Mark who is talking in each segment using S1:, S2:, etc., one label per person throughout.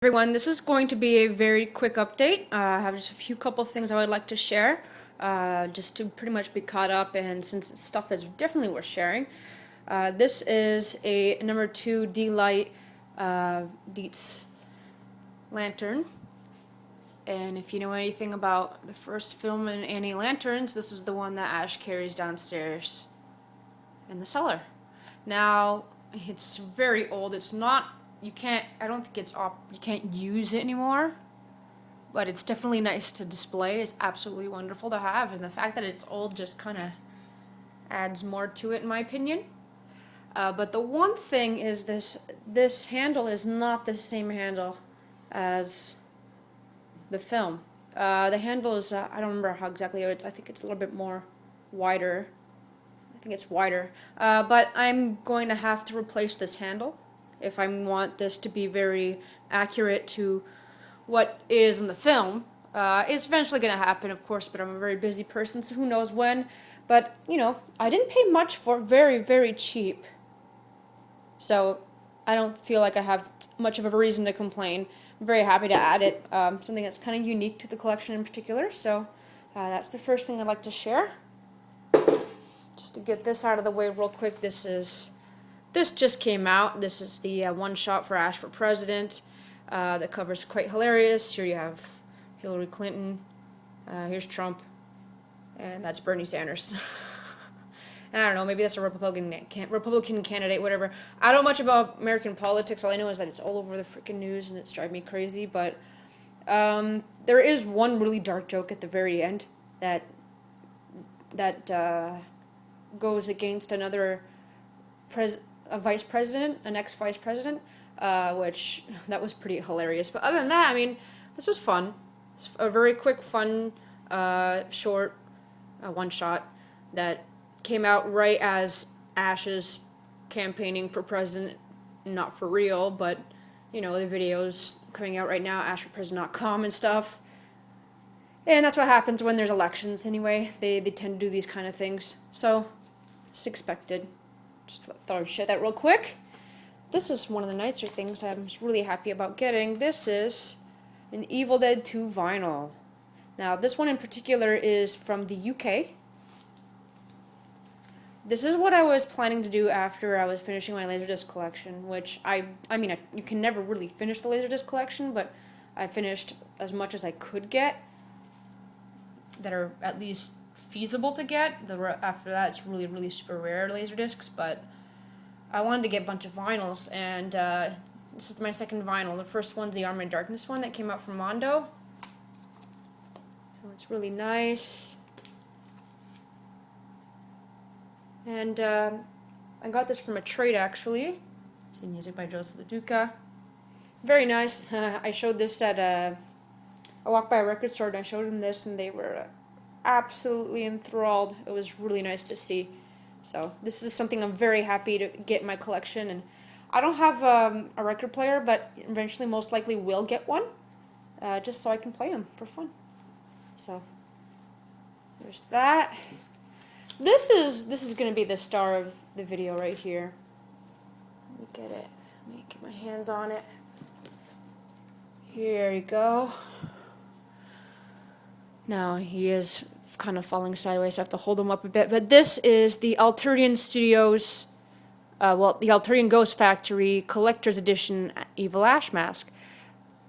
S1: Everyone, this is going to be a very quick update. I have just a few couple things I would like to share, just to pretty much be caught up, and since it's stuff that's definitely worth sharing. This is a number 2 D-Light Dietz lantern, and if you know anything about the first film in Annie Lanterns, this is the one that Ash carries downstairs in the cellar. Now, it's very old. It's not. I don't think you can't use it anymore, but it's definitely nice to display. It's absolutely wonderful to have, and the fact that it's old just kind of adds more to it, in my opinion. But the one thing is this handle is not the same handle as the film. The handle is, I don't remember how exactly it is. I think it's a little bit more wider. I think it's wider. But I'm going to have to replace this handle if I want this to be very accurate to what is in the film. It's eventually going to happen, of course, but I'm a very busy person, so who knows when. But, you know, I didn't pay much for it, very, very cheap. So I don't feel like I have much of a reason to complain. I'm very happy to add it, something that's kind of unique to the collection in particular. So that's the first thing I'd like to share. Just to get this out of the way real quick, this just came out. This is the one shot for Ash for President. The cover's quite hilarious. Here you have Hillary Clinton. Here's Trump. And that's Bernie Sanders. And I don't know, maybe that's a Republican candidate, whatever. I don't know much about American politics. All I know is that it's all over the freaking news and it's driving me crazy. But there is one really dark joke at the very end that goes against another a vice president, an ex-vice president, which that was pretty hilarious. But other than that, I mean, this was fun. It's a very quick, fun, short one-shot that came out right as Ash is campaigning for president, not for real, but, you know, the video's coming out right now, ashforpresident.com and stuff. And that's what happens when there's elections anyway. They tend to do these kind of things. So, it's expected. Just thought I'd share that real quick. This is one of the nicer things I'm just really happy about getting. This is an Evil Dead 2 vinyl. Now, this one in particular is from the UK. This is what I was planning to do after I was finishing my Laserdisc collection, which you can never really finish the Laserdisc collection, but I finished as much as I could get that are at least feasible to get. After that, it's really, really super rare Laserdiscs, but I wanted to get a bunch of vinyls, and this is my second vinyl. The first one's the Armored Darkness one that came out from Mondo. So it's really nice. And I got this from a trade, actually. It's music by Joseph LaDuca. Very nice. I showed this at I walked by a record store and I showed them this, and they were absolutely enthralled. It was really nice to see. So this is something I'm very happy to get in my collection. And I don't have a record player, but eventually most likely will get one, just so I can play them for fun. So there's that. This is going to be the star of the video right here. Let me get it. Let me get my hands on it. Here you go. Now he is kind of falling sideways, so I have to hold him up a bit. But this is the Alterian Studios, the Alterian Ghost Factory Collector's Edition Evil Ash Mask.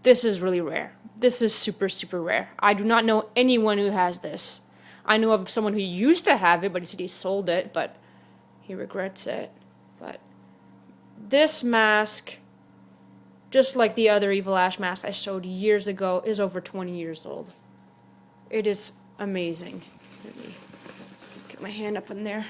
S1: This is really rare. This is super, super rare. I do not know anyone who has this. I know of someone who used to have it, but he said he sold it, but he regrets it. But this mask, just like the other Evil Ash mask I showed years ago, is over 20 years old. It is amazing. Let me get my hand up in there.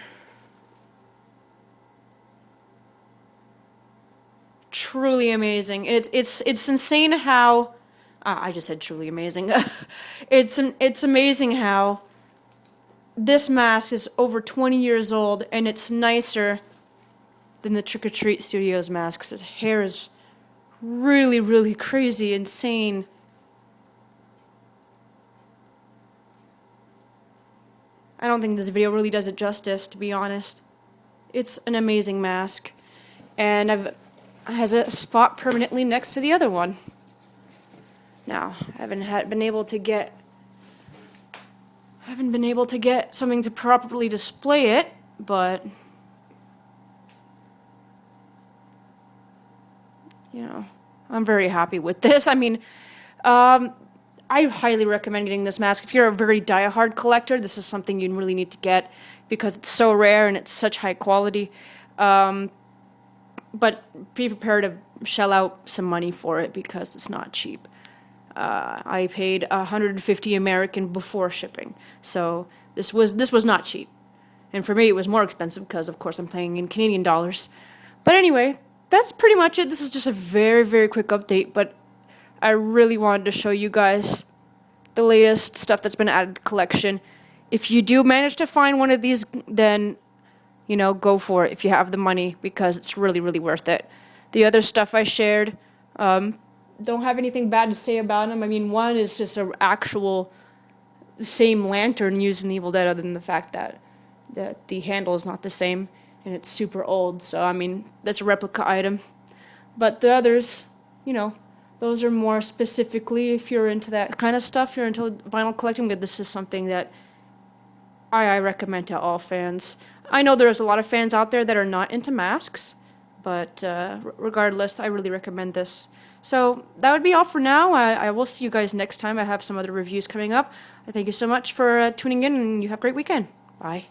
S1: Truly amazing. It's insane how I just said truly amazing. It's amazing how this mask is over 20 years old, and it's nicer than the Trick or Treat Studios masks. His hair is really, really crazy, insane. I don't think this video really does it justice, to be honest. It's an amazing mask, and has a spot permanently next to the other one. Now, I been able to get something to properly display it, but you know, I'm very happy with this. I mean, I highly recommend getting this mask. If you're a very die-hard collector, this is something you really need to get because it's so rare and it's such high quality. But be prepared to shell out some money for it because it's not cheap. I paid 150 American before shipping, so this was not cheap. And for me, it was more expensive because, of course, I'm paying in Canadian dollars. But anyway, that's pretty much it. This is just a very, very quick update, but I really wanted to show you guys the latest stuff that's been added to the collection. If you do manage to find one of these, then, you know, go for it if you have the money, because it's really, really worth it. The other stuff I shared, don't have anything bad to say about them. I mean, one is just an actual same lantern used in Evil Dead, other than the fact that the handle is not the same and it's super old. So, I mean, that's a replica item. But the others, you know, those are more specifically if you're into that kind of stuff, you're into vinyl collecting. This is something that I recommend to all fans. I know there's a lot of fans out there that are not into masks, but regardless, I really recommend this. So that would be all for now. I will see you guys next time. I have some other reviews coming up. I thank you so much for tuning in, and you have a great weekend. Bye.